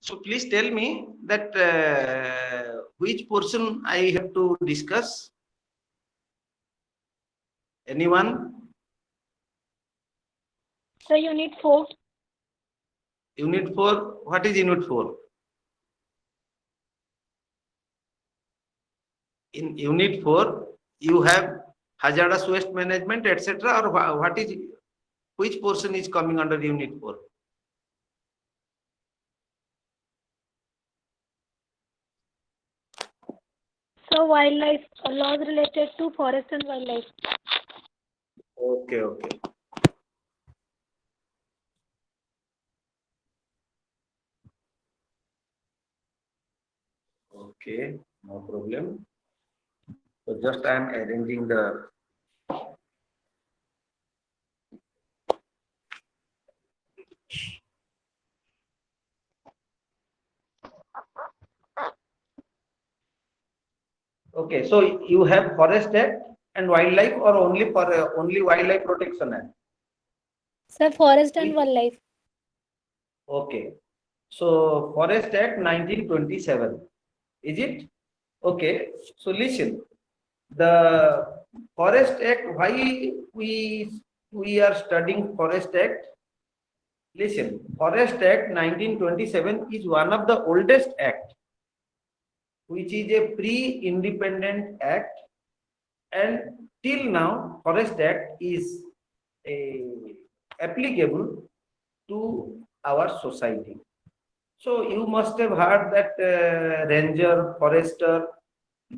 So please tell me that which portion I have to discuss. Anyone? So unit 4. Unit 4. What is unit 4? In unit 4, you have hazardous waste management, etc. Or what is, which portion is coming under unit 4? So wildlife laws related to forest and wildlife. Okay, okay. Okay, no problem. So just I am arranging the. Okay, so you have Forest Act and Wildlife, or only for only Wildlife Protection Act? So forest and wildlife. Okay, so Forest Act 1927, is it? Okay, so listen, the Forest Act, why we are studying Forest Act? Listen, Forest Act 1927 is one of the oldest act, which is a pre-independent act, and till now Forest Act is applicable to our society. So you must have heard that ranger, forester,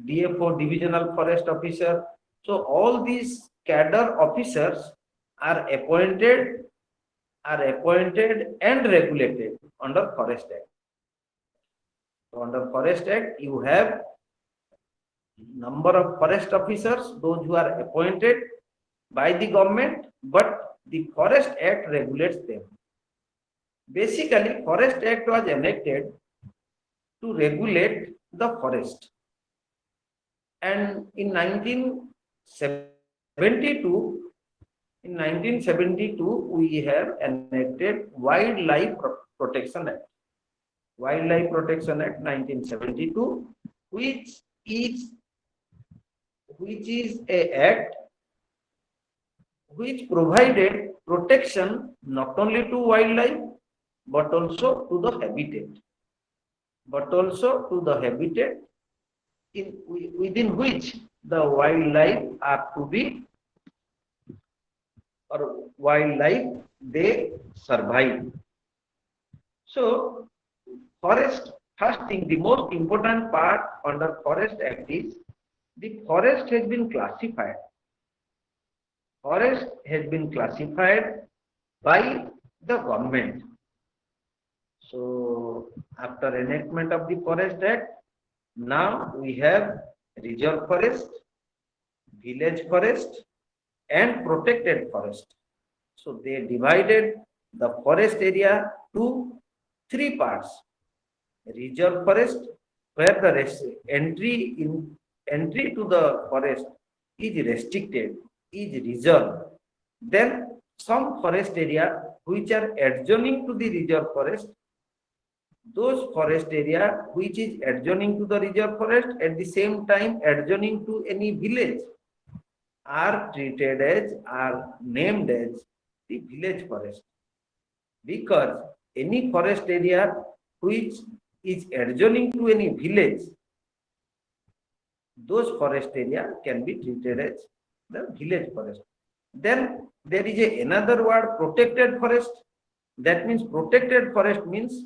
DFO, divisional forest officer. So all these cadre officers are appointed and regulated under Forest Act. So under Forest Act, you have number of forest officers, those who are appointed by the government, but the Forest Act regulates them. Basically, Forest Act was enacted to regulate the forest. And in 1972, we have enacted Wildlife Protection Act. Wildlife Protection Act 1972, which is a act which provided protection not only to wildlife but also to the habitat. Within which the wildlife are to be, or wildlife they survive. So forest, first thing, the most important part under Forest Act is the forest has been classified. Forest has been classified by the government. So after enactment of the Forest Act, now we have reserve forest, village forest, and protected forest. So they divided the forest area to three parts. Reserve forest, where the entry to the forest is restricted, is reserved. Then some forest area which are adjoining to the reserve forest, those forest area which is adjoining to the reserve forest, at the same time adjoining to any village, are named as the village forest, because any forest area which is adjoining to any village, those forest area can be treated as the village forest. Then there is another word, protected forest. That means protected forest means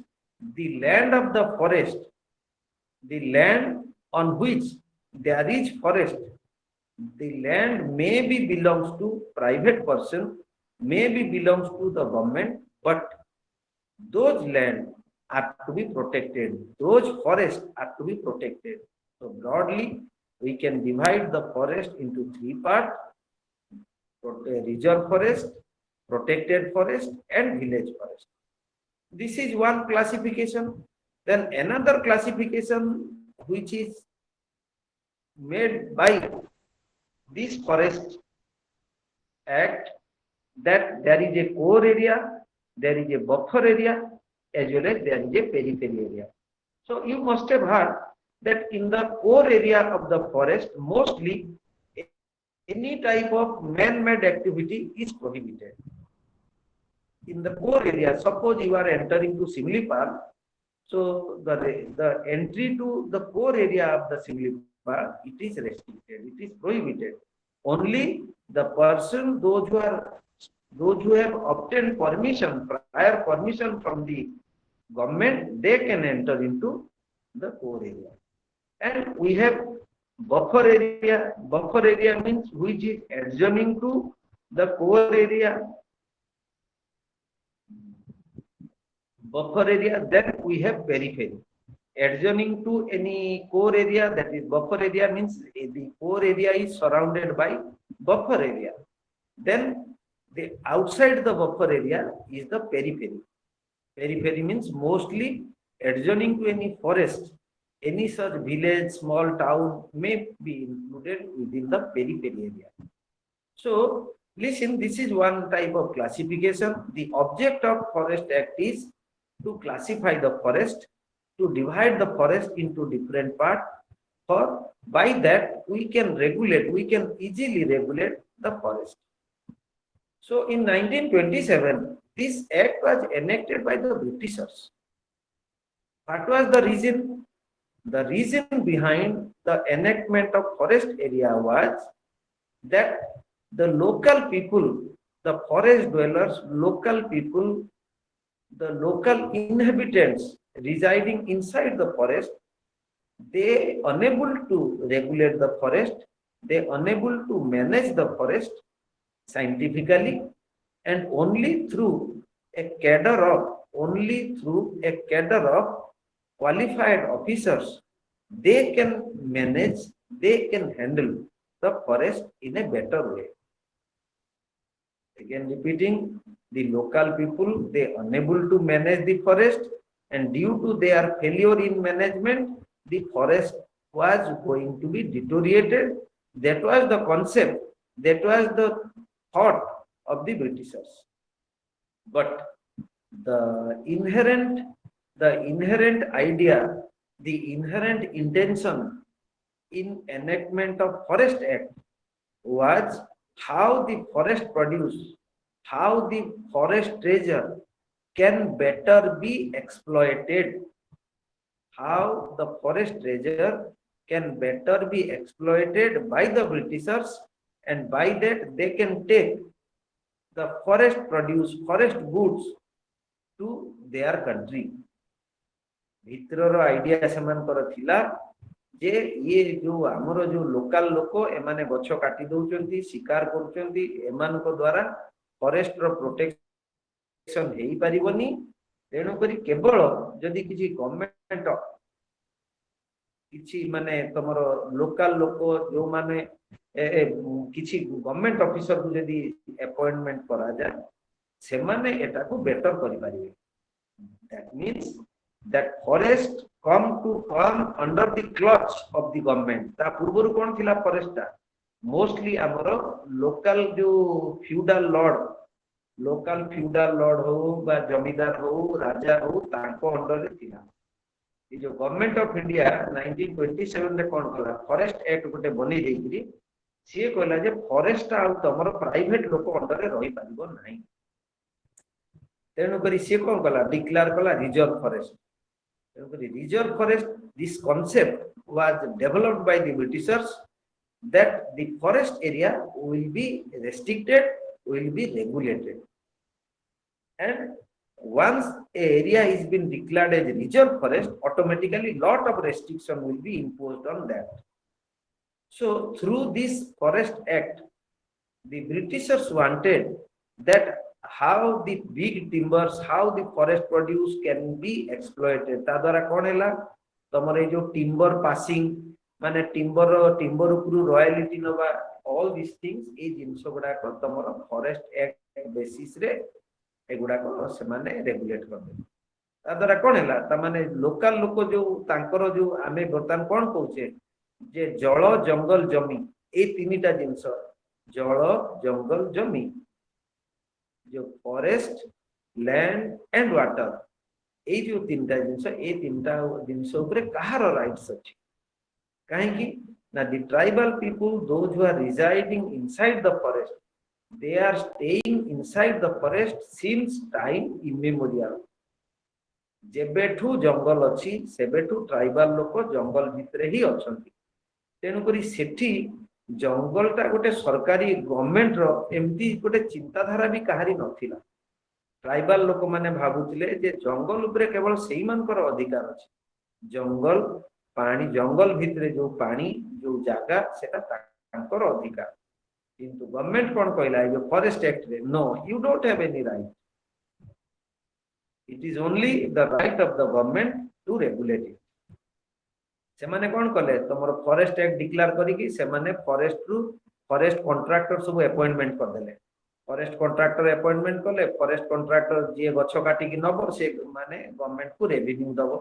the land of the forest, the land on which there is forest, the land maybe belongs to private person, maybe belongs to the government, but those land are to be protected. Those forests are to be protected. So broadly, we can divide the forest into three parts: reserve forest, protected forest, and village forest. This is one classification. Then another classification which is made by this Forest Act, that there is a core area, there is a buffer area, as well as there is a periphery area. So you must have heard that in the core area of the forest, mostly any type of man-made activity is prohibited. In the core area, suppose you are entering to Simli Park, so the entry to the core area of the Simli Park, it is restricted, it is prohibited. Only the person, those who have obtained permission, prior permission from the government, they can enter into the core area. And we have buffer area. Buffer area means which is adjoining to the core area. Buffer area, then we have periphery. Adjoining to any core area, that is buffer area, means the core area is surrounded by buffer area. Then the outside the buffer area is the periphery. Periphery means mostly adjoining to any forest, any such village, small town may be included within the periphery area. So listen, this is one type of classification. The object of Forest Act is to classify the forest, to divide the forest into different parts. For by that we can regulate, we can easily regulate the forest. So in 1927, this act was enacted by the Britishers. What was the reason? The reason behind the enactment of forest area was that the local people, the forest dwellers, local people, the local inhabitants residing inside the forest, they unable to regulate the forest, they unable to manage the forest scientifically, and only through a cadre of qualified officers, they can manage, they can handle the forest in a better way. Again repeating, the local people, they unable to manage the forest, and due to their failure in management, the forest was going to be deteriorated. That was the concept, that was the thought of the Britishers. But the inherent idea, the inherent intention in enactment of Forest Act was how the forest produce, how the forest treasure can better be exploited, how the forest treasure can better be exploited by the Britishers, and by that they can take the forest produce, forest goods to their country. ଭିତରର idea ସେମାନଙ୍କର ଥିଲା ଯେ ଇଏ ଯୋଉ ଆମର ଯୋଉ local ଲୋକ ଏମାନେ ଗଛ କାଟି ଦଉଛନ୍ତି, ଶିକାର କରୁଛନ୍ତି, ଏମାନଙ୍କ ଦ୍ୱାରା ଫରେଷ୍ଟର ପ୍ରୋଟେକ୍ସନ ହେଇପାରିବନି, ତେଣୁକରି କେବଳ ଯଦି କିଛି ଗଭର୍ଣ୍ଣମେଣ୍ଟ କିଛି ମାନେ ତମର ଲୋକାଲ ଲୋକ ଯୋଉମାନେ କିଛି ଗଭର୍ଣ୍ଣମେଣ୍ଟ ଅଫିସରକୁ ଯଦି ଆପଏଣ୍ଟମେଣ୍ଟ କରାଯାଏ, ସେମାନେ ଏଟାକୁ ବେଟର କରିପାରିବେ. That means that forest come under the clutch of the government. ତା ପୂର୍ବରୁ କଣ ଥିଲା ଫରେଷ୍ଟ ଟା? ମୋଷ୍ଟଲି ଆମର ଲୋକାଲ ଯୋଉ ଫ୍ୟୁଡାଲ ଲର୍ଡ ହଉ ବା ଜମିଦାର ହଉ, ରାଜା ହଉ, ତାଙ୍କ ଅଣ୍ଡରରେ ଥିଲା. ଏ ଯୋଉ ଗଭର୍ଣ୍ଣମେଣ୍ଟ ଅଫ ଇଣ୍ଡିଆ 1927 ରେ କଣ କଲା, ଫରେଷ୍ଟ ଆକ୍ଟ ଗୋଟେ ବନେଇ ଦେଇକିରି ସିଏ କହିଲା ଯେ ଫରେଷ୍ଟ ଆଉ ତମର ପ୍ରାଇଭେଟ ଲୋକ ଅଣ୍ଡରରେ ରହିପାରିବ ନାହିଁ. ତେଣୁକରି ସିଏ କଣ କଲା, ଡିକ୍ଲାର କଲା ରିଜର୍ଭ ଫରେଷ୍ଟ. ତେଣୁକରି reserve forest, this concept was developed by the Britishers, that the forest area will be restricted, will be regulated, and once a area is been declared as reserve forest, automatically lot of restriction will be imposed on that. So through this Forest Act, the Britishers wanted that how the big timbers, how the forest produce can be exploited. ତା ଦ୍ୱାରା କଣ ହେଲା, ତମର ଏଇ ଯୋଉ timber passing, ମାନେ timber ଉପରୁ royalty ନବା, all these things, ଏଇ ଜିନିଷ ଗୁଡାକ ତମର Forest Act basis ରେ ଏଗୁଡାକ ସେମାନେ ରେଗୁଲେଟ କରିଦେଲେ. ତା ଦ୍ୱାରା କଣ ହେଲା, ତାମାନେ ଲୋକାଲ ଲୋକ ଯୋଉ ତାଙ୍କର ଯୋଉ ଆମେ ବର୍ତ୍ତମାନ କଣ କହୁଛେ ଯେ ଜଳ, ଜଙ୍ଗଲ, ଜମି, ଏଇ ତିନିଟା ଜିନିଷ, ଜଳ, ଜଙ୍ଗଲ, ଜମି, ଯୋଉ ଫରେଷ୍ଟ, ଲ୍ୟାଣ୍ଡ ଆଣ୍ଡ ୱାଟର, ଏଇ ଯୋଉ ତିନିଟା ଜିନିଷ, ଏଇ ତିନିଟା ଜିନିଷ ଉପରେ କାହାର ରାଇଟ୍ସ ଅଛି? କାହିଁକି ନା the tribal people, those who are residing inside the forest, they are staying inside the forest since time immemorial. ଯେବେଠୁ ଜଙ୍ଗଲ ଅଛି ସେବେଠୁ ଟ୍ରାଇବାଲ ଲୋକ ଜଙ୍ଗଲ ଭିତରେ ହିଁ ଅଛନ୍ତି। ତେଣୁକରି ସେଠି ଜଙ୍ଗଲଟା ଗୋଟେ ସରକାରୀ ଗଭର୍ଣ୍ଣମେଣ୍ଟର ଏମିତି ଗୋଟେ ଚିନ୍ତାଧାରା ବି କାହାରି ନଥିଲା। ଟ୍ରାଇବାଲ ଲୋକମାନେ ଭାବୁଥିଲେ ଯେ ଜଙ୍ଗଲ ଉପରେ କେବଳ ସେଇମାନଙ୍କର ଅଧିକାର ଅଛି। ଜଙ୍ଗଲ ପାଣି, ଜଙ୍ଗଲ ଭିତରେ ଯୋଉ ପାଣି ଯୋଉ ଜାଗା ସେଟା ତାଙ୍କର ଅଧିକାର। କିନ୍ତୁ ଗଭର୍ଣ୍ଣମେଣ୍ଟ କଣ କହିଲା ଏ ଫରେଷ୍ଟ ଆକ୍ଟରେ, no you don't have any right, it is only the right of the government to regulate it. ସେମାନେ କଣ କଲେ, ତମର ଫରେଷ୍ଟ ଆକ୍ଟ ଡିକ୍ଲାର କରିକି ସେମାନେ ଫରେଷ୍ଟ କଣ୍ଟ୍ରାକ୍ଟର ସବୁ ଆପଏଣ୍ଟମେଣ୍ଟ କରିଦେଲେ। ଫରେଷ୍ଟ କଣ୍ଟ୍ରାକ୍ଟର ଆପଏଣ୍ଟମେଣ୍ଟ କଲେ, ଫରେଷ୍ଟ କଣ୍ଟ୍ରାକ୍ଟର ଯିଏ ଗଛ କାଟିକି ନବ ସେ ମାନେ ଗଭର୍ଣ୍ଣମେଣ୍ଟକୁ ରେଭିନ୍ୟୁ ଦବ।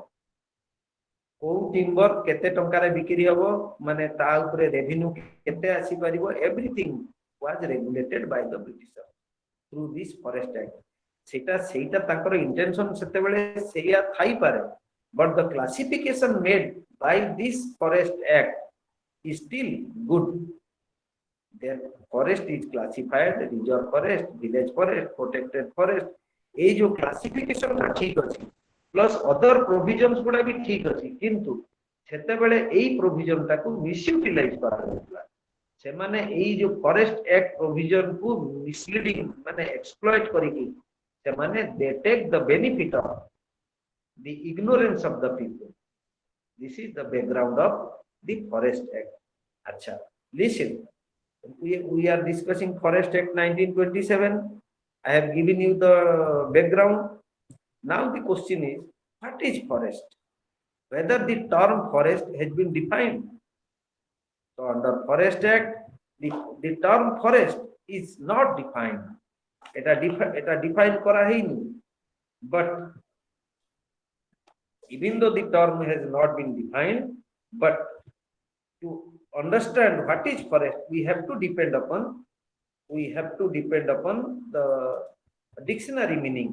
କୋଉ ଟିମ୍ବର କେତେ ଟଙ୍କାରେ ବିକ୍ରି ହବ, ମାନେ ତା ଉପରେ ରେଭିନ୍ୟୁ କେତେ ଆସିପାରିବ, everything was regulated by the ବ୍ରିଟିଶର थ्रू दिस फॉरेस्ट एक्ट। ସେଇଟା ତାଙ୍କର ଇଣ୍ଟେନସନ ସେତେବେଳେ ସେଇଆ ଥାଇପାରେ, but the classification made by this forest act is still good. The forest is classified reserve forest, village forest, protected forest। এই जो classification ଟା ଠିକ ଅଛି, प्लस अदर प्रोविजन्स गुड़ा भी ठीक अच्छी, किंतु सेतेबेले एई प्रोविजन टाकू मिसयूटिलाइज करा से माने एई जो फॉरेस्ट एक्ट प्रोविजन को मिसलीडिंग माने एक्सप्लॉइट करिकी से माने they take the benefit of the ignorance of the people. This is the background of the forest act. अच्छा, listen, we are discussing forest act 1927। I have given you the background। Now the question is, what is forest? Whether the term forest has been defined। So under Forest Act, the term forest is not defined। এটা define করা হয়নি। But even though the term has not been defined, but to understand what is forest, we have to depend upon the dictionary meaning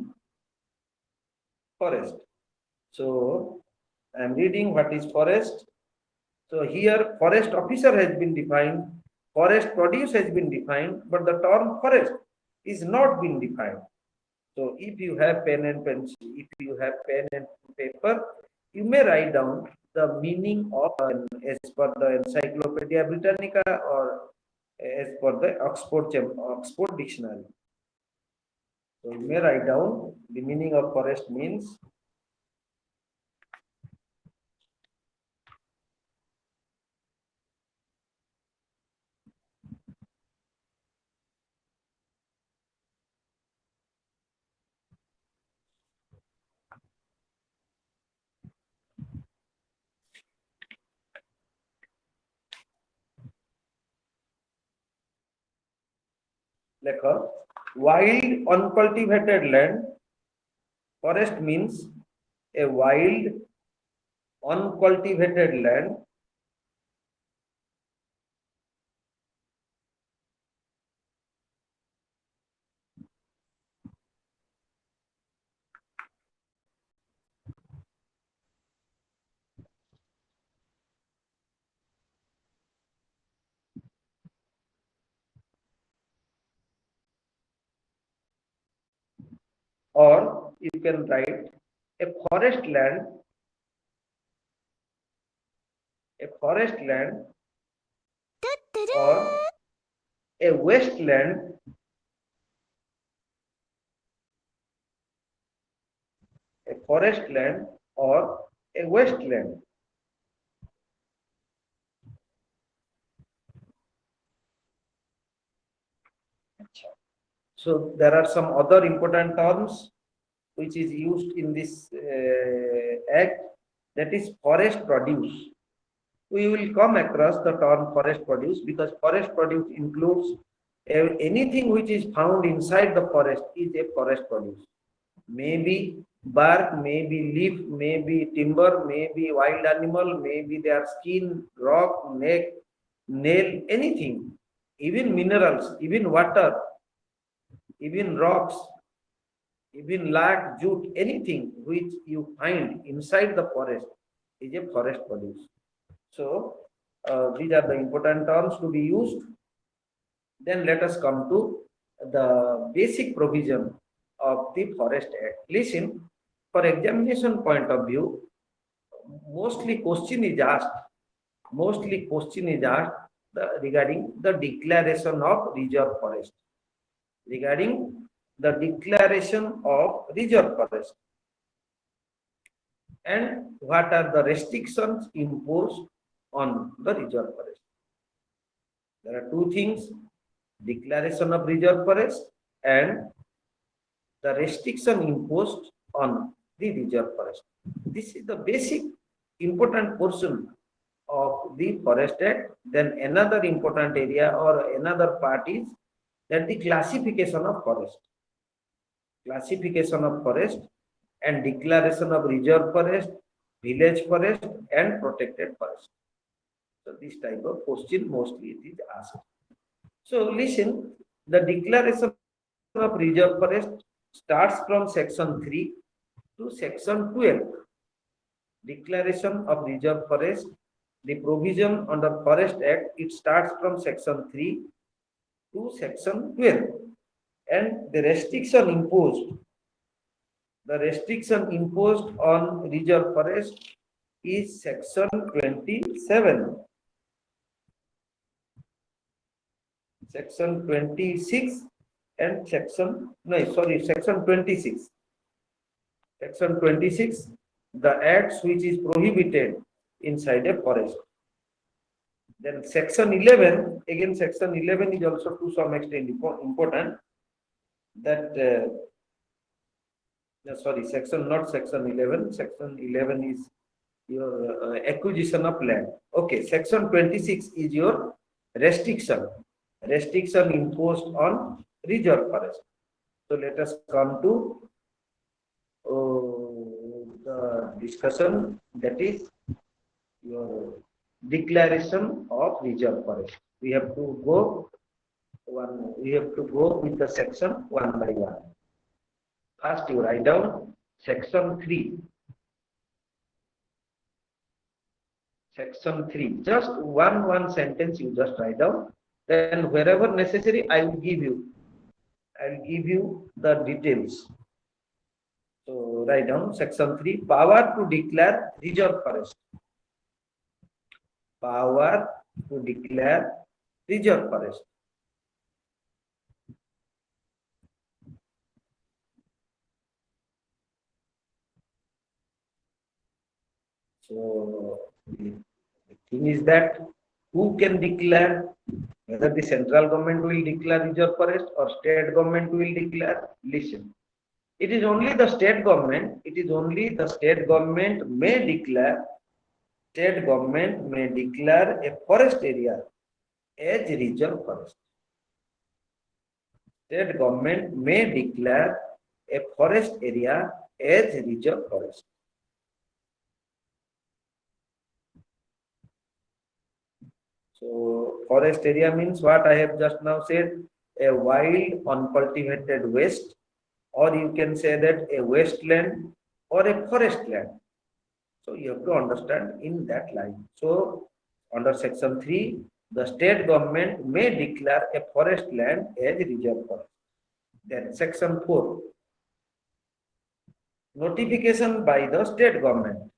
forest। So I am reading what is forest। So here forest officer has been defined, forest produce has been defined, but the term forest is not been defined। So if you have pen and pencil, if you have pen and paper, you may write down the meaning of as per the Encyclopedia Britannica or as per the Oxford Dictionary। So you may write down the meaning of forest means lekha, wild uncultivated land। Forest means a wild uncultivated land or you can write a forest land, or a wasteland, a forest land or a wasteland। So there are some other important terms which is used in this act, that is forest produce। We will come across the term forest produce because forest produce includes anything which is found inside the forest is a forest produce। Maybe bark, maybe leaf, maybe timber, maybe wild animal, maybe their skin, rock, neck, nail, anything, even minerals, even water, even rocks, even lag, jute, anything which you find inside the forest is a forest produce. So these are the important terms to be used. Then let us come to the basic provision of the Forest Act. Listen, for examination point of view, mostly question is asked, regarding the declaration of reserve forest. Regarding the declaration of reserve forest. And what are the restrictions imposed on the reserve forest? There are two things: declaration of reserve forest and the restriction imposed on the reserve forest. This is the basic important portion of the Forest Act. Then another important area or another part is that the classification of forest. Classification of forest and declaration of reserve forest, village forest and protected forest. So this type of question mostly it is asked. So listen, the declaration of reserve forest starts from section 3 to section 12. Declaration of reserve forest, the provision under Forest Act, it starts from section 3 to section 12. And the restriction imposed on reserve forest is section 27. Section 26 and section 26. Section 26, the acts which is prohibited inside a forest. Then section 11, again section 11 is also to some extent important. That section 11. Section 11 is your acquisition of land. Okay, section 26 is your restriction imposed on reserve forest. So let us come to the discussion, that is your declaration of reserve forest. We have to go with the section one by one. First you write down section 3. Section 3. Just one sentence you just write down. Then wherever necessary, I will give you the details. So write down section 3, power to declare reserve forest. Power to declare reserve forest. So the thing is that who can declare, whether the central government will declare reserve forest or state government will declare. Listen, it is only the state government may declare a forest area as reserve forest. State government may declare a forest area as reserve forest. So forest area means what I have just now said, a wild uncultivated waste, or you can say that a wasteland or a forest land. So you have to understand in that line. So under section 3, the state government may declare a forest land as reserve forest. Then section 4, notification by the state government,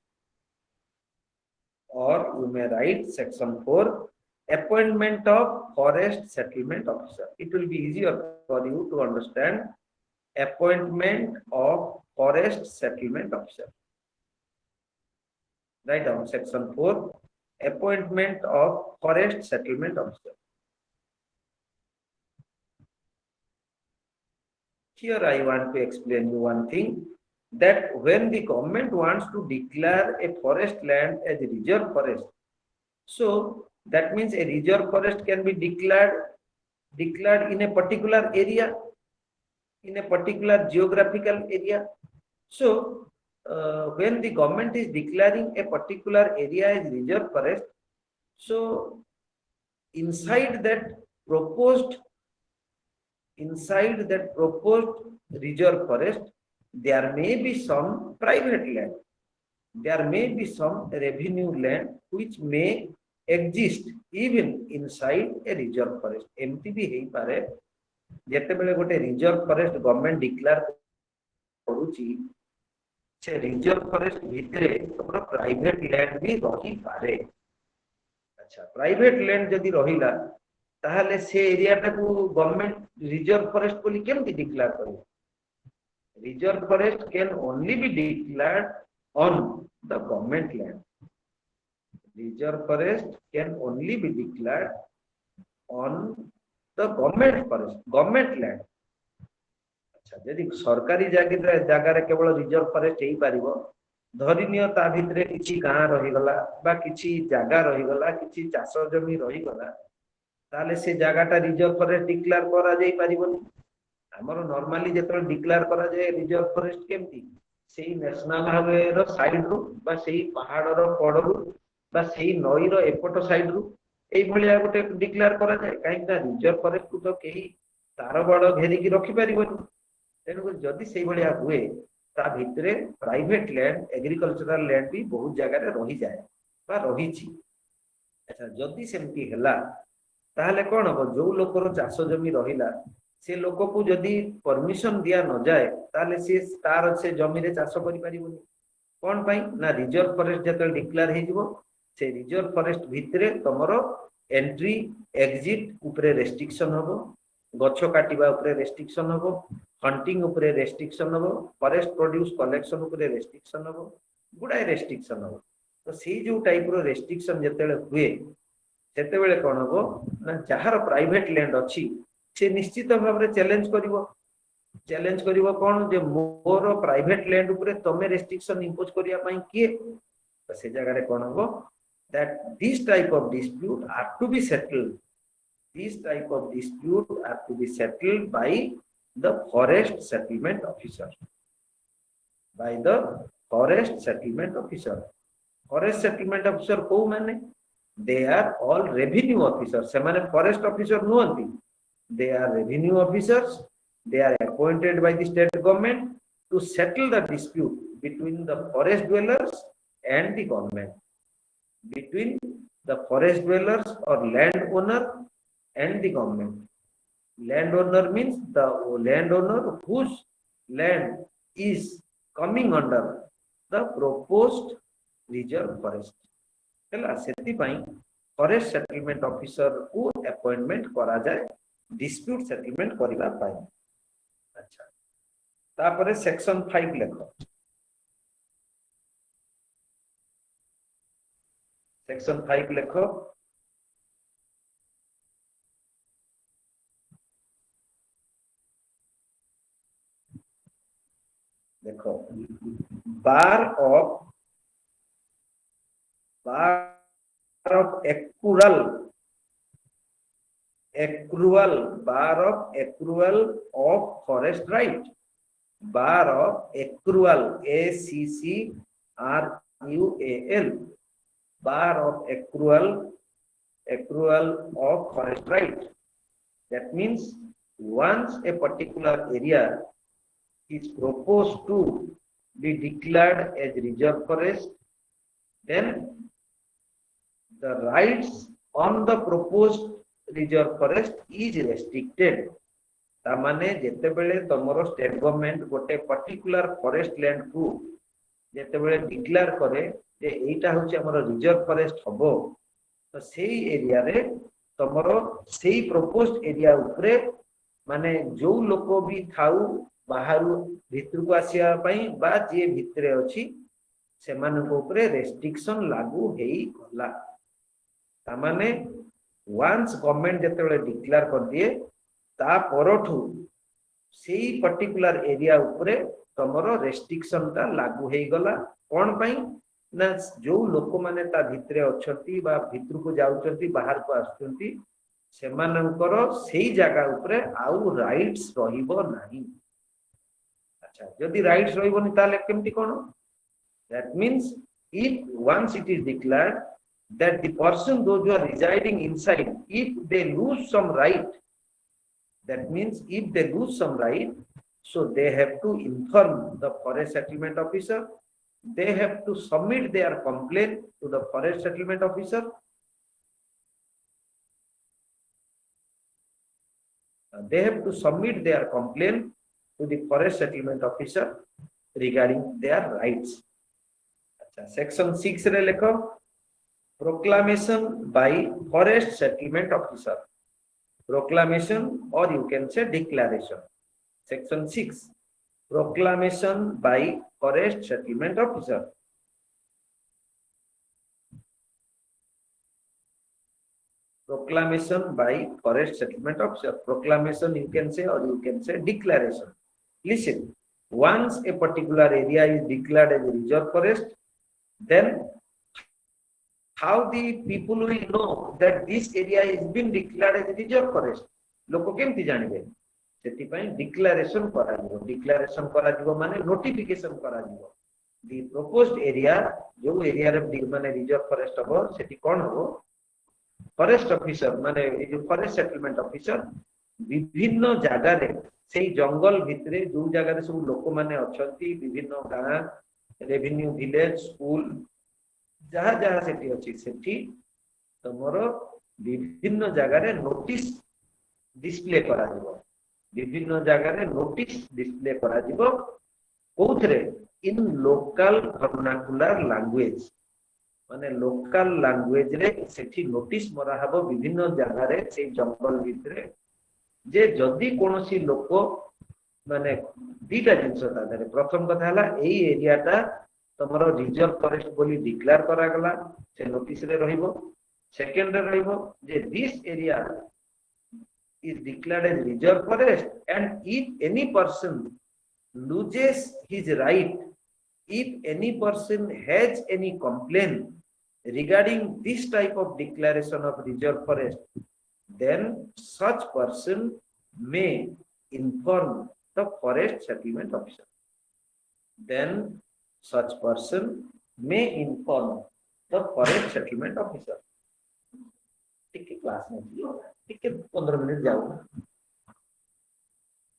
or you may write section 4, appointment of forest settlement officer. It will be easier for you to understand. Appointment of forest settlement officer. Write down section 4, appointment of forest settlement officer. Here I want to explain you one thing, that when the government wants to declare a forest land as a reserve forest, so that means a reserve forest can be declared in a particular area, in a particular geographical area. So when the government is declaring a particular area as reserve forest, so inside that proposed reserve forest, there may be some private land, there may be some revenue land which may exist even inside a reserve forest. एमती भी हेई पारे जेतेबेले गोटे reserve forest government declare करूची से reserve forest भितरे तमरो private land भी रही पारे. अच्छा, प्राइवेट लैंड जदी रहिला ताहले से एरिया टाकू गवर्नमेंट रिजर्व फॉरेस्ट बोली केमती डिक्लेयर करियो. Reserve forest can only be declared on the government land. Reserve forest can only be declared on the government forest, government land. अच्छा, यदि सरकारी जगह केवल रिजर्व फॉरेस्ट हेई पारिबो, धरिनियो ता भितरे किछि गां रहि गला बा किछि जागा रहि गला, किछि चाष जमी रहि गला, ताले से जागाटा रिजर्व फॉरेस्ट डिक्लेयर करा जाई पारिबोनी. हमरो नॉर्मली जेतल डिक्लेयर करा जाय रिजर्व फॉरेस्ट केमती सेही नेशनल हाईवे रो साइड रो बा सेही पहाड़ रो पड़रु बा सेही नई रो एपट साइड रो एई भलिया गोटे डिक्लेयर करा जाय. काहे ना रिजर्व फॉरेस्ट को तो केही तार बड़ घेरी की रखि परिबोनी. तेनु जदी सेही भलिया हुए ता भितरे प्राइवेट लैंड, एग्रीकल्चरल लैंड भी बहुत जगह रे रहि जाय बा रहिछि. अच्छा, जदी सेमती हैला ताहले कोन हो, जो लोकर चाष जमी रहिला से लोक को जदि परमिशन दिया न जाए ताले से तार से जमी रे चाष करि परिबोनी. कोन पई ना रिजर्व फॉरेस्ट जतल डिक्लेयर हे जिवो से रिजर्व फॉरेस्ट भितरे तमरो एंट्री एग्जिट ऊपरे रेस्ट्रिक्शन हबो, गछ काटिबा ऊपरे रेस्ट्रिक्शन हबो, हंटिंग ऊपरे रेस्ट्रिक्शन हबो, फॉरेस्ट प्रोड्यूस कलेक्शन ऊपरे रेस्ट्रिक्शन हबो, गुडाय रेस्ट्रिक्शन हबो. तो सेही जो टाइप रो रेस्ट्रिक्शन जतेले हुए सेतेबेले कोन हबो ना जहार प्राइवेट लैंड अछि से निश्चित भाव रे चैलेंज करिवो कोन जे मोर प्राइवेट लैंड ऊपर तमे रेस्ट्रिक्शन इंपोज करिया पई किए. तो से जगह रे कोन हो that this type of dispute are to be settled, this type of dispute are to be settled by the forest settlement officer, by the forest settlement officer. Forest settlement officer को माने they are all revenue officer. से माने forest officer नुहंती, they are revenue officers, they are appointed by the state government to settle the dispute between the forest dwellers and the government, between the forest dwellers or landowner and the government. Landowner means the landowner whose land is coming under the proposed reserve forest. हला सेति पई forest settlement officer को appointment करा जाय dispute settlement करिबा पाई. अच्छा, तापरे section 5 लेखो. Section 5 लेखो. देखो, बार of bar of accrual of forest right, bar of accrual, ACCRUAL, bar of accrual of forest right. That means once a particular area is proposed to be declared as reserve forest, then the rights on the proposed reserve forest is restricted. तामाने जेते बेले तमरो state government गोटे particular forest land को जेते बेले declare करे जे एटा होची हमरो reserve forest हबो, तो सेही एरिया रे तमरो सेही प्रपोज्ड एरिया ऊपरे माने जो लोको भी थाउ बाहरु भितर को आसिया पई बा जे भितरे अछि सेमान को ऊपरे रेस्ट्रिक्शन लागू हेई गला. तामाने वंस गवर्नमेंट जेते बेले डिक्लेयर कर दिए ता परठू सेही पर्टिकुलर एरिया ऊपरे तमरो रेस्ट्रिक्शन ता लागू हेई गला. कोन पई ना जो लोक माने ता भितरे अछंती बा भितर को जाउचंती बाहर को आछंती सेमानकर सेही जागा ऊपरे आउ राइट्स रहिबो नाही. अच्छा, जदी राइट्स रहिबोनी ताले केमती कोन. That means if once it is declared that the person those who are residing inside, if they lose some right, that means if they lose some right, So they have to inform the forest settlement officer. They have to submit their complaint to the forest settlement officer. They have to submit their complaint to the forest settlement officer regarding their rights. Section 6 रे लेखो proclamation by forest settlement officer. Proclamation, or you can say declaration. Section 6, proclamation by forest settlement officer. Proclamation by forest settlement officer. Proclamation you can say, or you can say declaration. Listen, once a particular area is declared as a reserve forest, then how the people will know that this area is been declared as a reserve forest? लोक केमती जानबे? सेति declaration करा जिवो. Declaration करा जिवो माने notification करा जिवो. The proposed area जो एरिया रे माने रिजर्व फॉरेस्ट हो सेति कोन हो? फॉरेस्ट ऑफिसर माने जो फॉरेस्ट सेटलमेंट ऑफिसर विभिन्न जगह रे सेई जंगल भितरे जो जगह रे सब लोक माने अछंती विभिन्न गां रेवेन्यू विलेज स्कूल जहाँ जहाँ सेठी अछि सेठी तमरो विभिन्न जगह रे नोटिस डिस्प्ले करा जिवो. विभिन्न जगह रे नोटिस डिस्प्ले करा जिवो कोथरे इन लोकल वर्नाकुलर लैंग्वेज माने लोकल लैंग्वेज रे सेठी नोटिस मरा हबो विभिन्न जगह रे से जंगल भितरे जे जदी कोनोसी लोक माने दीटा जिंस तादरे प्रथम कथा हला एई एरियाटा तमरो रिजर्व फॉरेस्ट बोली डिक्लेयर करा गला से नोटिस रे रहिबो. सेकंड रे रहिबो जे this area is declared as reserve forest, and if any person loses his right, if any person has any complaint regarding this type of declaration of reserve forest, then such person may inform the forest settlement officer. Then such person may inform the forest settlement officer. Class में 15 minute जाओ.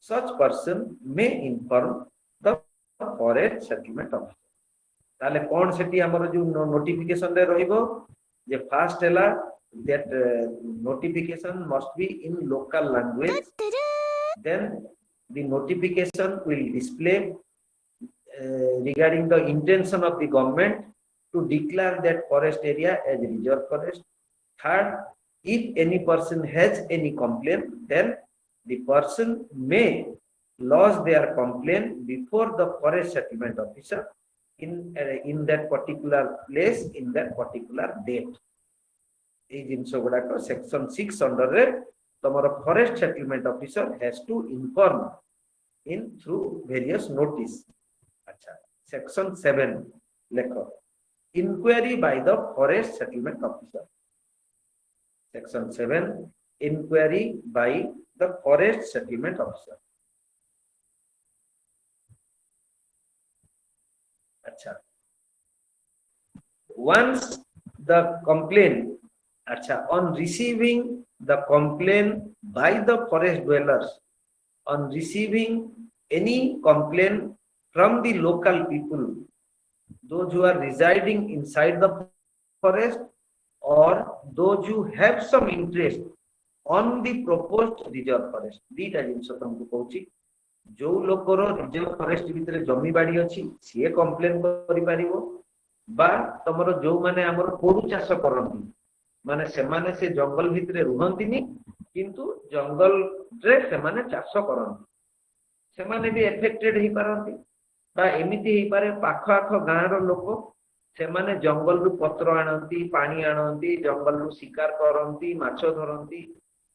Such person may inform the forest settlement officer. ताले कौन सेठी हमर जो notification रे रहिबो जे first हैला that notification must be in local language. Then the notification will display regarding the intention of the government to declare that forest area as reserve forest. Third, if any person has any complaint, then the person may lodge their complaint before the forest settlement officer in that particular place in that particular date. এই জিনিস গুড়াক section 6 under रे तमर forest settlement officer has to inform in through various notice. अच्छा, section 7 लेखो inquiry by the forest settlement officer. Section 7, inquiry by the forest settlement officer. अच्छा, once the complaint, अच्छा, on receiving the complaint by the forest dwellers, on receiving any complaint from the local people, those who are residing inside the forest, or those who have some interest on the proposed reserve forest. दीटा जिंस तुमको कहूची जो लोकर reserve forest भितरे जमी बाड़ी अछि से complain करि पारिबो बा तमरो जो माने हमर पोरु चाष करंती माने से माने से जंगल भितरे रुहंतीनी किंतु जंगल रे से माने चाष करंती से माने भी एफेक्टेड ही पारंती बा एमिति ही पारे पाख आख गांर लोक से माने जंगल रु पत्र आनंती पानी आनंती जंगल रु शिकार करंती माछ धरंती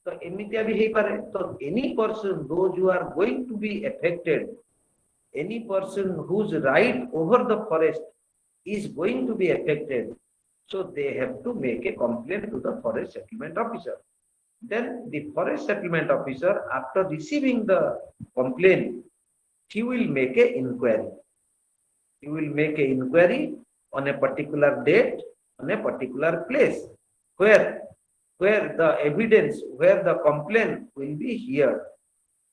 तो एमितिया भी हे पारे. तो any person those who are going to be affected, any person whose right over the forest is going to be affected, so they have to make a complaint to the forest settlement officer. Then the forest settlement officer, after receiving the complaint, he will make a inquiry. He will make a inquiry on a particular date, on a particular place, where the evidence, where the complaint will be heard.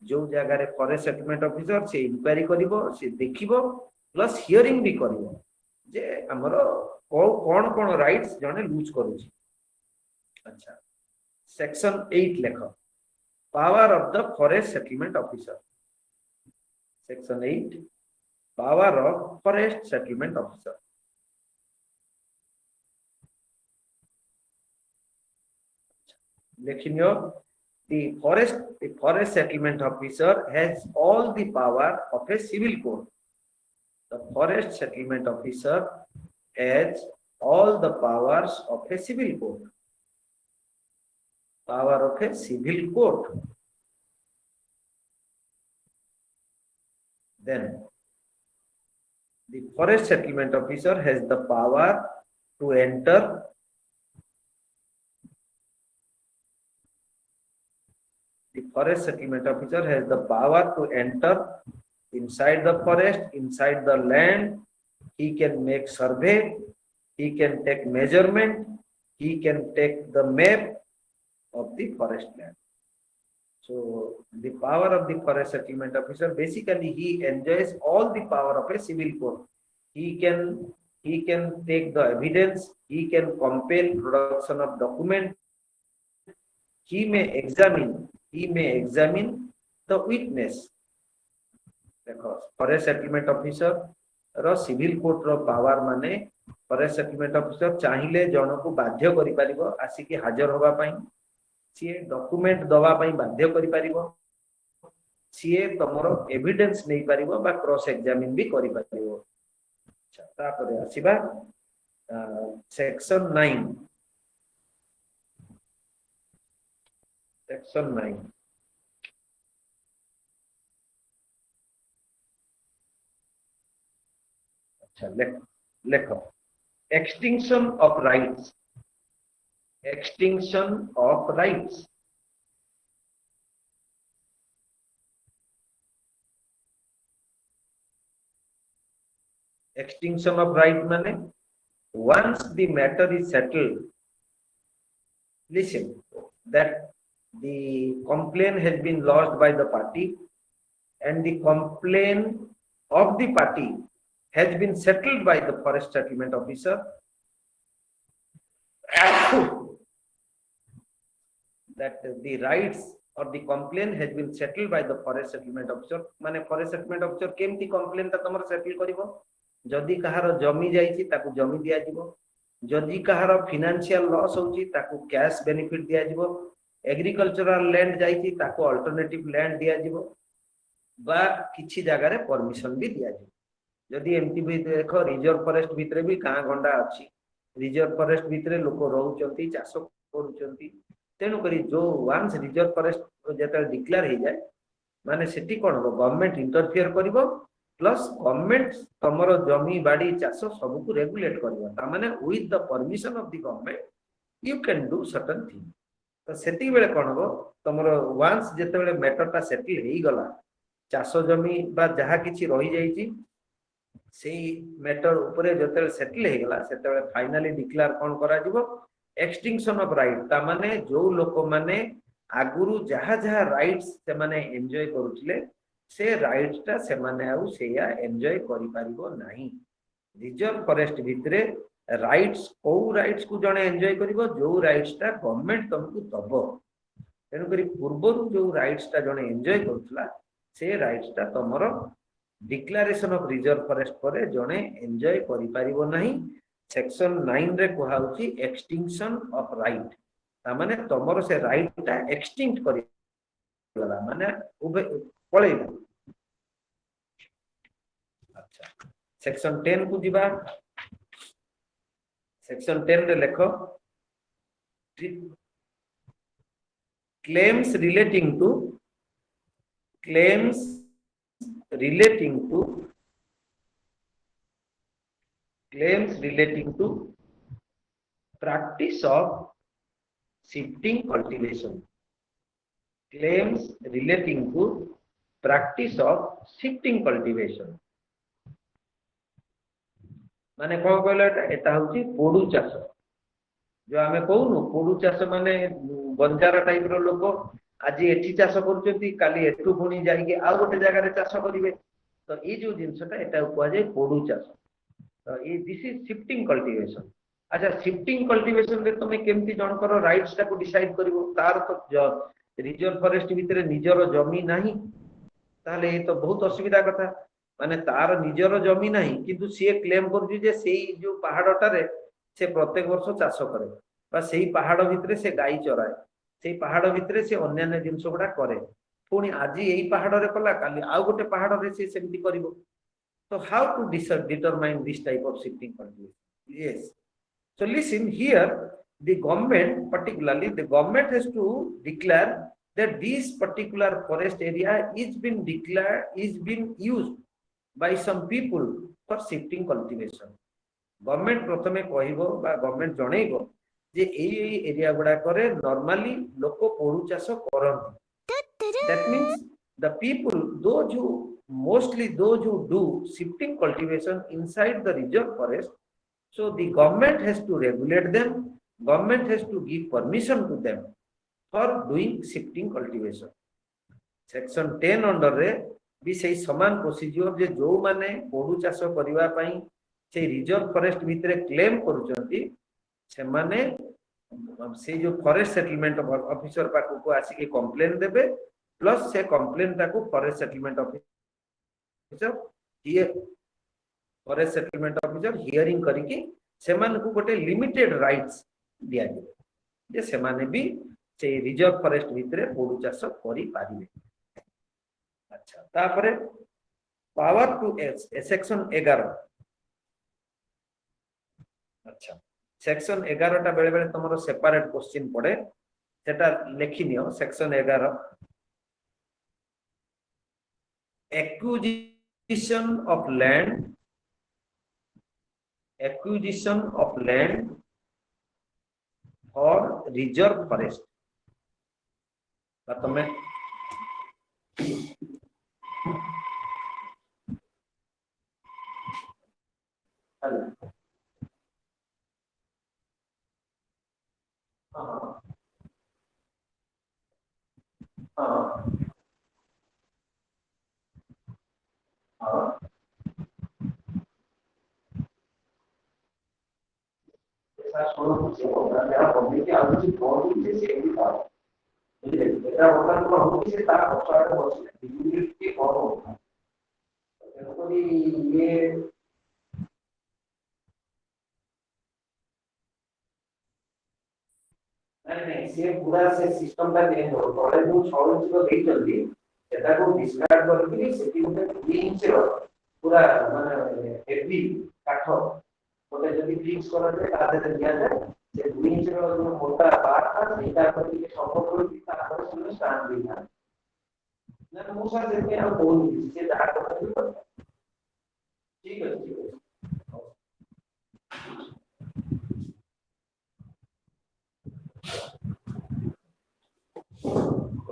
जो जगह forest settlement officer से inquiry करिवो से देखिवो plus hearing भी करिवो जे हमर कोन कोन rights जने loose करूची। अच्छा section 8 लेख power of the forest settlement officer. Section 8 power of forest settlement officer. लेखिनियो the forest settlement officer has all the power of a civil court. The forest settlement officer has all the powers of a civil court. Power of a civil court. Then the forest settlement officer has the power to enter the forest settlement officer has the power to enter inside the forest, inside the land. He can make survey, he can take measurement, he can take the map of the forest land. So the power of the forest settlement officer, basically he enjoys all the power of a civil court. He can take the evidence, he can compel production of document, he may examine the witness. देखो forest settlement officer रो civil court रो power माने forest settlement officer चाहिले जन को बाध्य करि परिबो आसी कि हाजर होबा पई, सी डॉक्यूमेंट दवा पई बाध्य करि परिबो, सी तमरो एविडेंस नै परिबो बा क्रॉस एग्जामिन भी करि परिबो। अच्छा तापर आसीबा सेक्शन 9। सेक्शन 9 लेखो extinction of rights. Extinction of rights extinction of right माने once the matter is settled, listen, that the complaint has been lodged by the party and the complaint of the party has been settled by the forest settlement officer, that the rights or the complaint has been settled by the forest settlement officer माने forest settlement officer केमती complaint ता तमर settle करिवो जदि कहार जमी जाइछि ताकू जमी दिया जिवो, जदि कहार फाइनेंशियल लॉस होछि ताकू कैश बेनिफिट दिया जिवो, एग्रीकल्चरल लैंड जाइछि ताकू अल्टरनेटिव लैंड दिया जिवो बा किछि जगह रे परमिशन भी दिया जिवो। जदि एमटी भी देखो रिजर्व फॉरेस्ट भितरे भी गां गंडा अछि, रिजर्व फॉरेस्ट भितरे लोक रहउचंती चाष करूचंती, तेनु करी जो वंस रिजर्व फॉरेस्ट जेता डिक्लेयर हे जाय माने सेठी कोन हो गवर्नमेंट इंटरफियर करिवो प्लस गवर्नमेंट तमरो जमी बाड़ी चाष सब को रेगुलेट करबो ता माने with the permission of the government you can do certain thing. तो सेठी बेले कोन हो तमरो वंस जेते बेले मैटर ता सेटल हेई गला चाष जमी बा जहा किछि रहि जाईची सेही मैटर ऊपर जेते सेटल हे गला सेते बेले फाइनली डिक्लेयर कोन करा जिवो एक्सटिंक्शन ऑफ राइट ता माने जो लोक माने आगुरु जहा जहा राइट्स से माने एन्जॉय करूथिले से राइट्स ता से माने आउ सेया एन्जॉय करि पारिबो नाही। रिजर्व फॉरेस्ट भितरे राइट्स को राइट्स को जने एन्जॉय करिवो जो राइट्स ता गवर्नमेंट तुमको दबो, तेनु करी पूर्वरु जो राइट्स ता जने एन्जॉय करथला से राइट्स ता तमरो डिक्लेरेशन ऑफ रिजर्व फॉरेस्ट परे जने एन्जॉय करि पारिबो नाही। सेक्शन 9 रे कोहा होची एक्सटिंक्शन ऑफ राइट ता माने तमरो से राइट ता एक्सटिंक्ट करि गला माने उबे पळेइ। अच्छा सेक्शन 10 को दिबा। सेक्शन 10 रे लेखो claims relating to claims relating to practice of shifting cultivation, claims relating to practice of shifting cultivation माने कोन कहला एटा होची पोडू चाष जो आमे कहूनु पोडू चाष माने बंजार टाइप रो लोक आज एठी चाष करुचंती काली एठू पुणी जाइके आउ गोटे जगह चाष करिवे तो ये जो जिनसटा एटा कुआ जाय पोडू चाष तो ये दिस इज शिफ्टिंग कल्टीवेशन अच्छा शिफ्टिंग कल्टीवेशन रे तुम केमती जनकर राइट्स टाको डिसाइड करिवो तार तो रिजर्व फॉरेस्ट भितरे निजर जमी नाही ताहले ये तो बहुत असुविधा कथा माने तार निजर जमी नाही किंतु सी क्लेम करूची जे सेई जो पहाड़टारे से प्रत्येक वर्ष चाष करे बा सेई पहाड़ भितरे से गाई चराए सेई पहाड़ भितरे से अन्यान्य जिनस गुडा करे पुणी आज यही पहाड़ रे कला काली आउ गोटे पहाड़ रे से सेमती करिवो so how to determine this type of shifting contribution yes so listen here the government particularly the government has to declare that this particular forest area is been declared is been used by some people for shifting cultivation government प्रथमे कहइबो बा government जणैबो जे एई area गुडा करे normally लोक पोडू चाष करंती that means the people those who mostly those who do shifting cultivation inside the reserve forest so the government has to regulate them government has to give permission to them for doing shifting cultivation section 10 under रे भी सही समान procedure जे जो माने पोडू चाष करिवा पई से reserve forest भितरे क्लेम करूचंती से माने से जो फॉरेस्ट सेटलमेंट ऑफिसर पाखु को आसी के कंप्लेन देबे प्लस से कंप्लेन ताको फॉरेस्ट सेटलमेंट ऑफिसर ये फॉरेस्ट सेटलमेंट ऑफिसर हियरिंग करिके से मान को गोटे लिमिटेड राइट्स दिया जे जे से माने भी से रिजर्व फॉरेस्ट भितरे पोडू चाष करि पारिबे अच्छा तापरे पावर टू सेक्शन 11 अच्छा सेक्शन 11 टा बेले बेले तमरो सेपरेट क्वेश्चन पड़े सेटा लेखि neo section 11 acquisition of land for reserve forest तमे से पूरा से सिस्टम ता चेंज हो तळे जो 6 इंच को देई चलती सेटा को डिस्कार्ड करके सेटी उते 3 इंच पूरा माने हेवी काठ ओते जदी फिक्स करा जाए आधे तक दिया जाए से 2 इंच रो जो मोटा बार था सेटा पर के संपर्क को ता पर सुनो स्टार्ट दिया ना मुसा देखे आ कोन से दाग कर ठीक है ठीक है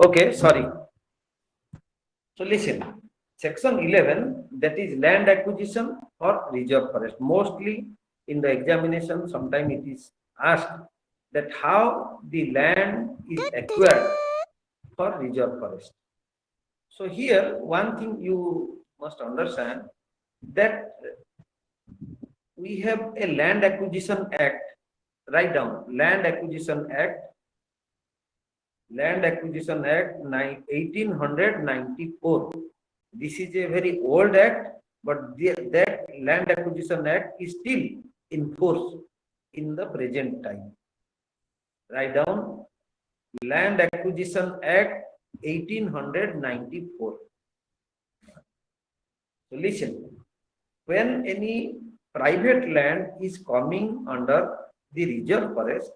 okay sorry so listen section 11 that is land acquisition or reserve forest mostly in the examination sometime it is asked that how the land is acquired for reserve forest so here one thing you must understand that we have a land acquisition act write down land acquisition act 1894 this is a very old act but that land acquisition act is still in force in the present time write down land acquisition act 1894 so listen when any private land is coming under the reserve forest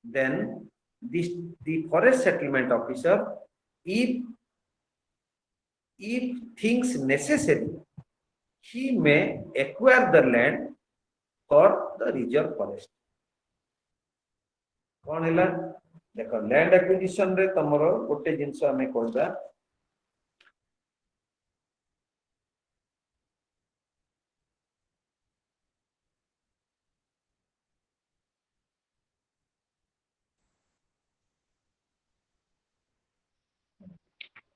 then the forest settlement officer if thinks necessary he may acquire the land for the reserve forest कौन हैला देखो land acquisition रे तमरो गोटे जिंस हमें कहबा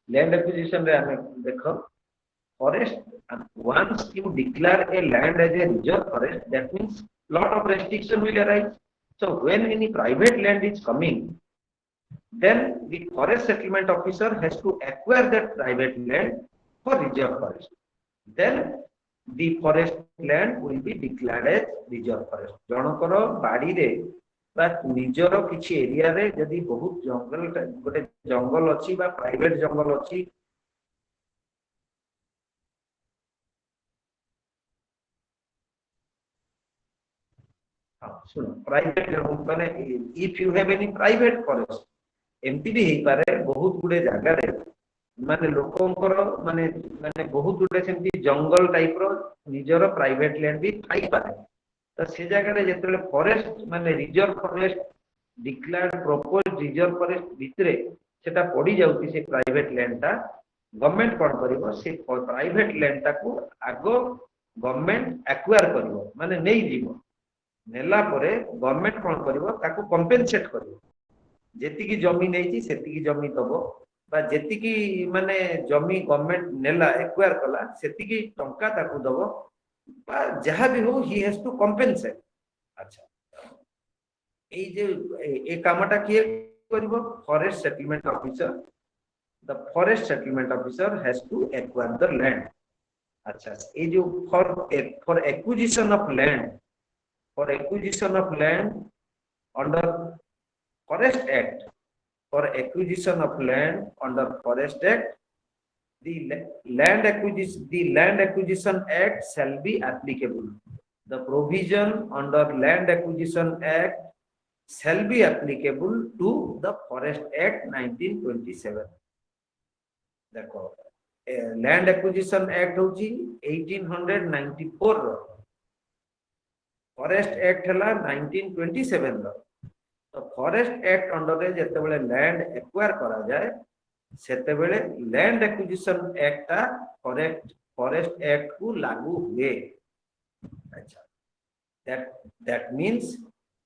land acquisition रे हमें देखो forest, once you declare a land as a reserve forest, that means lot of restriction will arise. So when any private land is coming, then the forest settlement officer has to acquire that private land for reserve forest. Then the forest land will be declared as reserve forest. जनकर बाड़ी रे बा निजर किछि area रे यदि बहुत जंगल गोटे जंगल अछि बा प्राइवेट जंगल अछि सुनो प्राइवेट माने if you have any private forest एमती भी हेई पारे बहुत गुडे जागा रे माने लोकंकर माने माने बहुत गुडे सेमती जंगल टाइप रो निजर प्राइवेट लैंड भी थाई पारे तो से जगह रे जेतले फॉरेस्ट माने reserve forest declared proposed reserve forest भितरे सेटा पड़ी जाउती से प्राइवेट लैंड ता गवर्नमेंट कोन करिवो से प्राइवेट लैंड ता को आगो गवर्नमेंट एक्वायर करिवो माने नै जीवो नेला परे गवर्नमेंट कोन करिवो ताको कंपेंसेट करिवो जेतिकी जमी नेची सेतिकी जमी दबो बा जेतिकी माने जमी गवर्नमेंट नेला एक्वायर कला सेतिकी टंका ताको दबो बा जहां भी हो ही हैज टू कंपेंसेट अच्छा ए जे ए कामटा किए करिवो forest settlement officer the forest settlement officer has to acquire the land अच्छा ए जो for acquisition of land for acquisition of land under Forest Act, for acquisition of land under Forest Act, the Land Acquisition Act shall be applicable. The provision under Land Acquisition Act shall be applicable to the Forest Act 1927. देखो Land Acquisition Act होची 1894 forest act हला 1927 रो तो forest act under रे जते बेले land acquire करा जाए सेते बेले लैंड एक्विजिशन एक्ट ता फॉरेस्ट एक्ट को लागू हुए अच्छा that means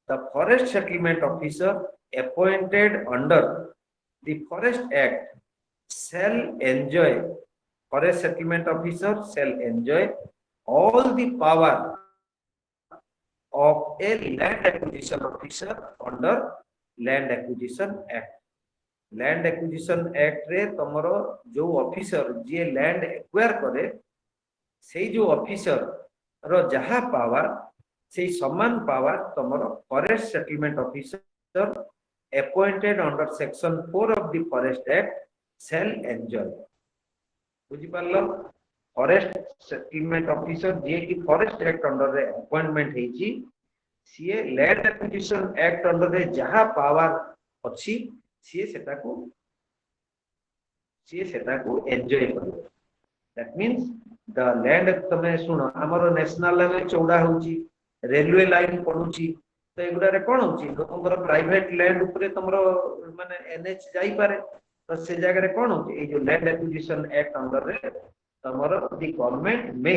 the forest settlement officer appointed under the forest act shall enjoy forest settlement officer shall enjoy all the power of a land acquisition officer under land acquisition act land acquisition act रे तमरो जो officer जे land acquire करे से जो officer रो जहा power से समान power तमरो forest settlement officer appointed under section 4 of the forest act shall enjoy बुझी पारलो फॉरेस्ट सेटलमेंट ऑफिसर जे की फॉरेस्ट एक्ट अंडर रे अपॉइंटमेंट हेची सीए लैंड एक्विजिशन एक्ट अंडर रे जहा पावर अछि सीए सेटा को एन्जॉय करो दैट मींस द लैंड तमे सुनो हमर नेशनल लेवल चौड़ा होची रेलवे लाइन पडुची तो एगुडा रे कोन होची लोकंकर प्राइवेट लैंड ऊपर तमरो माने एनएच जाई पारे तो से जगह रे कोन होची ए जो लैंड एक्विजिशन एक्ट अंडर रे तमरो the government may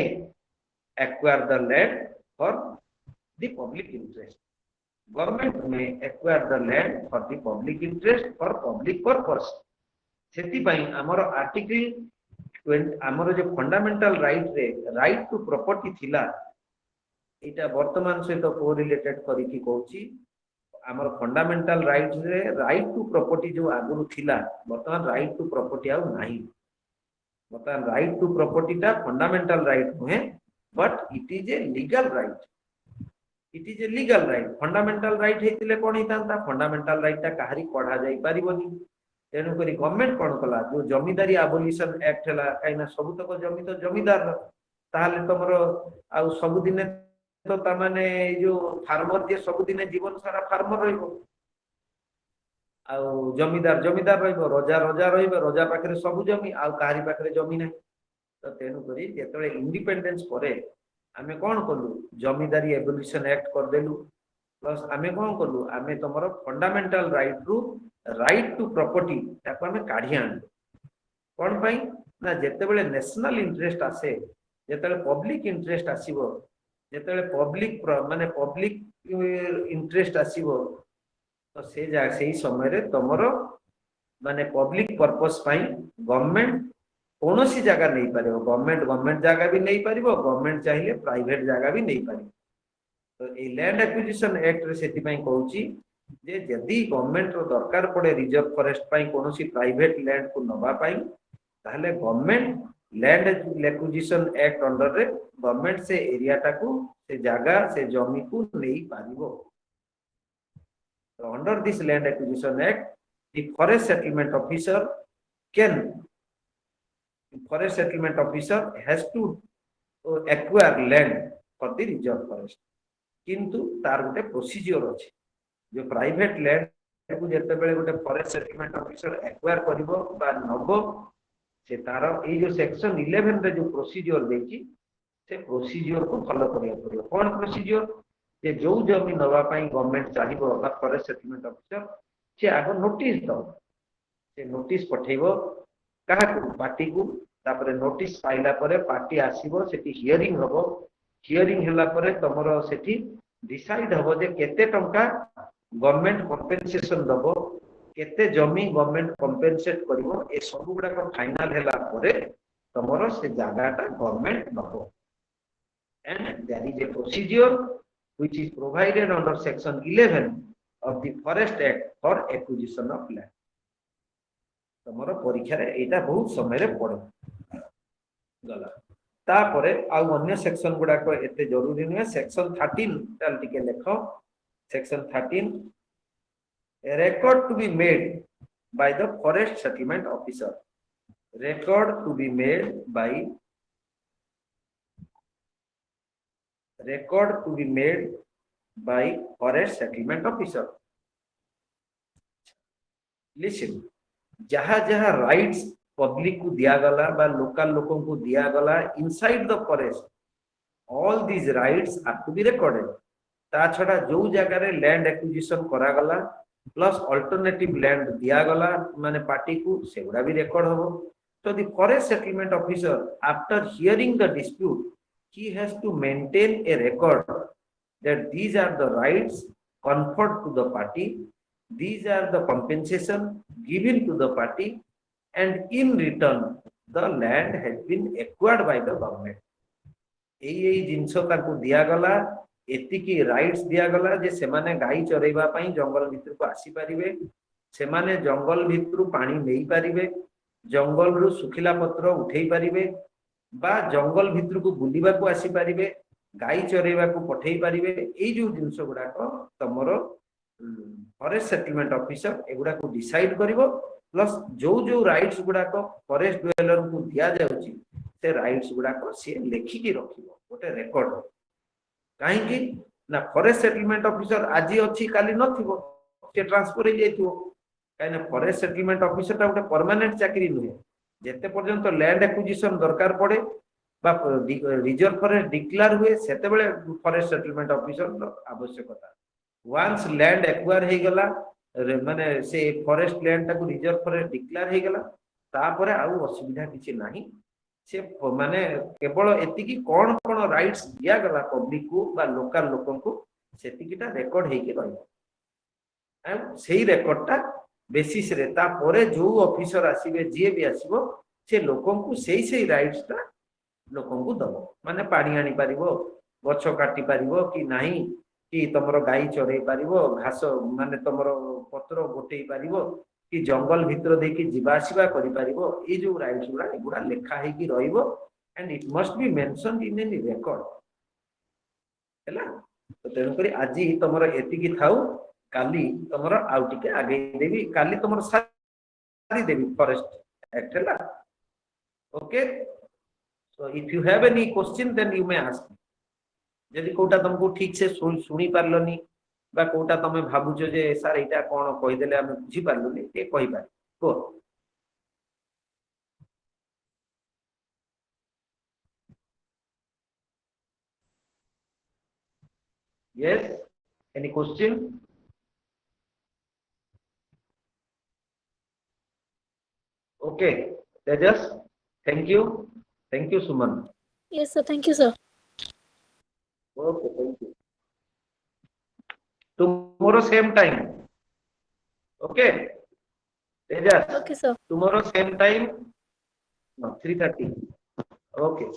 acquire the land for the public interest government may acquire the land for the public interest for public purpose सेति पई हमर आर्टिकल हमर जो फंडामेंटल राइट रे राइट टू प्रॉपर्टी थिला एटा वर्तमान सहित को रिलेटेड करी की कहूची हमर फंडामेंटल राइट रे राइट टू प्रॉपर्टी जो आगुरु थिला वर्तमान राइट टू प्रॉपर्टी आ नाही मतलब राइट टू प्रॉपर्टी टा फंडामेंटल राइट हुए but it is a legal right fundamental right हेतिले कोन हितांता फंडामेंटल राइट टा काहरी पढ़ा जाई परिबनी तेनु करी गवर्नमेंट कोन कला जो जमीदारी एबोलिशन एक्ट हला काइना सब तक जमी तो जमीदार ताले तमरो आ सब दिने तो ता माने जो फार्मर जे सब दिने जीवन सारा फार्मर रहिबो आ जमीदार रहिबो रजा रहिबो रजा पाखरे सब जमी आ काहरी पाखरे जमी नै तो तेनु करी जेतले इंडिपेंडेंस परे आमे कोन कलु जमीदारी एबोलिशन एक्ट कर देलु प्लस आमे कोन कलु आमे तमरो फंडामेंटल राइट टू प्रॉपर्टी ताको आमे काढी आन कोन पई ना जेते बेले नेशनल इंटरेस्ट आसे जेते पब्लिक इंटरेस्ट आसीबो जेते पब्लिक माने पब्लिक इंटरेस्ट आसीबो तो से समय रे तमरो माने पब्लिक पर्पस गवर्नमेंट कौन सी जगह नहीं पारे, गवर्नमेंट जगह भी नहीं पार, गवर्नमेंट चाहिए प्राइवेट जगह भी नहीं पार। तो ये लैंड एक्विजिशन एक्ट रे सेति पई कहूची जे यदि गवर्नमेंट रो दरकार पड़े रिजर्व फॉरेस्ट पई कौन सी प्राइवेट लैंड को नबा पई, ताहले government land acquisition act under रे गवर्नमेंट से एरिया टाकू से जगह से जमी को नहीं पारिबो। तो under this land acquisition act the forest settlement officer can forest settlement officer has to acquire land for the reserve forest, किंतु तार गोटे प्रोसीजर अछि। जो प्राइवेट लैंड को जते बेले गोटे फॉरेस्ट सेटलमेंट ऑफिसर एक्वायर करिवो बा नबो, से तार ए जो सेक्शन 11 रे जो प्रोसीजर देछि से प्रोसीजर को फॉलो करिया पड़ियो। कोन प्रोसीजर जे जो जमी नबा पई गवर्नमेंट चाहिबो बा फॉरेस्ट सेटलमेंट ऑफिसर से आगो नोटिस दो, से नोटिस पठेइबो कहा पार्टी को, तापर नोटिस पाइला परे पार्टी आसीबो, सेठी हियरिंग हबो, हियरिंग हला परे तमरो सेठी डिसाइड हबो जे केते टंका गवर्नमेंट कंपेंसेशन दबो, केते जमी गवर्नमेंट कंपेंसेट करिवो। ए सब गुडा को फाइनल हला परे तमरो से जागाटा गवर्नमेंट नबो। And there is a procedure which is provided under section 11 of the forest act for acquisition of land। तमरो परीक्षा रे एटा बहुत समय रे पड़े गला। तापरे आउ अन्य सेक्शन गुडा को एते जरूरी नै। सेक्शन 13 ताल टिके लेखो। Section 13 a record to be made by the forest settlement officer, record to be made by forest settlement officer। Listen, जहा जहा राइट्स पब्लिक को दिया गला बा लोकल लोकों को दिया गला inside the forest, all these rights are to be recorded. ता छडा जो जगह रे लैंड एक्विजिशन करा गला प्लस अल्टरनेटिव लैंड दिया गला माने पार्टी को, सेगुडा भी रिकॉर्ड होबो। तो the forest settlement officer after hearing the dispute he has to maintain a record that these are the rights conferred to the party, these are the compensation given to the party, and in return the land has been acquired by the government। एई जिंस ताकू दिया गला, एतिकी rights दिया गला जे सेमाने गाई चरेबा पई जंगल भितर को आसी परिबे, सेमाने जंगल भितर पानी नेई परिबे, जंगल रु सुखिला पत्र उठेई परिबे बा जंगल भितर को बुलिबा को आसी परिबे, गाई चरेबा को पठेई परिबे। एई जो जिंस गुडा को तमरो फॉरेस्ट सेटलमेंट ऑफिसर एगुडा को डिसाइड करिवो, प्लस जो जो राइट्स गुडा को फॉरेस्ट ड्वेलर को दिया जाउची से राइट्स गुडा को से लेखि की रखिवो गोटे रिकॉर्ड। काहे कि ना फॉरेस्ट सेटलमेंट ऑफिसर आजी अछि काली नथिवो, से ट्रांसफर हे जाइथिवो। काहे ना फॉरेस्ट सेटलमेंट ऑफिसर ता गोटे परमानेंट चाकरी नुहे, जेते पर्यंत लैंड एक्विजिशन दरकार पड़े बा रिजर्व फॉरेस्ट डिक्लेयर हुए सेते बेले फॉरेस्ट सेटलमेंट ऑफिसर आवश्यकता। वंस लैंड एक्वायर हे गला माने से फॉरेस्ट लैंड ताको रिजर्व फॉरेस्ट डिक्लेयर हे गला, तापरे आउ असुविधा किछि नाही। से माने केवल एतिकी कोन कोन राइट्स दिया गला पब्लिक को बा लोकल लोकन को सेतिकीटा रेकॉर्ड हे के रहइबो। एंड सेही रेकॉर्डटा बेसिस रे ता परे जो ऑफिसर आसीबे जे भी आसीबो से लोकन को सेही राइट्स ता लोकन को दबो। माने पानी आनी पारिबो, गछ काटी पारिबो कि नाही, कि तमरो गाई चरे पारिबो, घास माने तमरो पत्र गोटेई पारिबो, कि जंगल भितर देखि जीवा आसीबा करि पारिबो। ए जो राइट्स गुडा एगुडा लेखा हे कि रहइबो and it must be mentioned in any record हैला। तो तेन करी आजी तमरो एतिकी थाउ, काली तमरो आउ टिके आगे देबी, काली तमरो सारी देबी फॉरेस्ट एक्ट हैला। Okay, so if you have any question then you may ask। यदि कोटा तुमको ठीक से सुनी पारलनी बा कोटा तमे भाबुचो जे सर एटा कोन कहि देले हम बुझी पारलनी ए कहि पार को। yes, any question? okay, Tejas, thank you Suman। Yes, sir. Thank you, sir. okay, thank you। tomorrow same time, okay। Tejas, Okay, sir. tomorrow same time? No, 3:30. Okay.